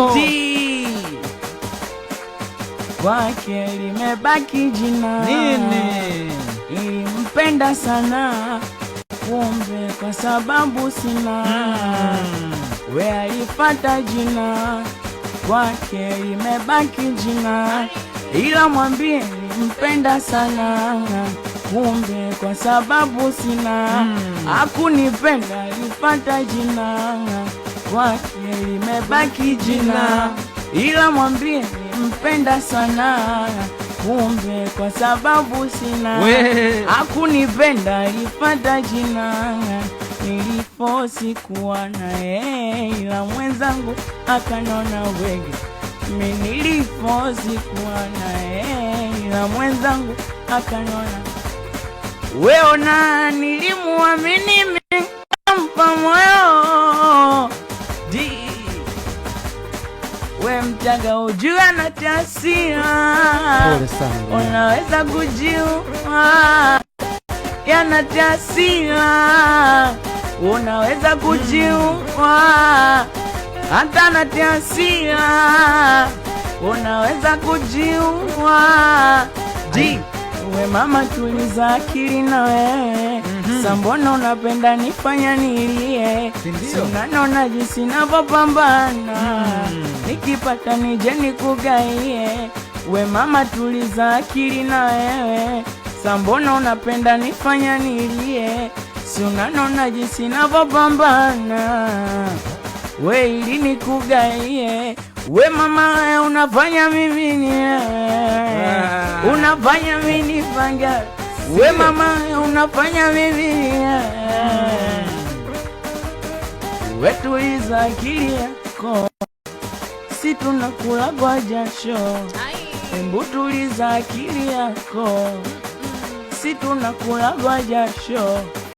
Muti kwake limebaki jina nini? Ilimpenda sana kumbe kwa sababu sina we alipata jina kwake limebaki jina, ila mwambie nilimpenda sana kumbe kwa sababu sina hakunipenda alipata jina kwake limebaki jina, ila mwambie nilimpenda sana kumbe kwa sababu sina hakunipenda alipata jina, nilifosi kuwa naye ila mwenzangu akanona wege. Mimi nilifosi kuwa naye ila mwenzangu akanona weona, nilimuamini nikampa moyo we mchaga ujua na tasia, unaweza kujiua yana tasia, unaweza kujiua hata na tasia, unaweza kujiua we mama tuliza akili na wewe Sambona unapenda nifanya nilie Sunanona jinsi navopambana nikipata nije nikugaie we mama tuliza akili na wewe Sambona unapenda nifanya nilie Sunanona jinsi navopambana we ili nikugaie we mama unafanya mimi unafanya mimi fanga we mama unafanya mimi we tuliza akili yako si tunakula kwa jasho embu tuliza akili yako si tunakula kwa jasho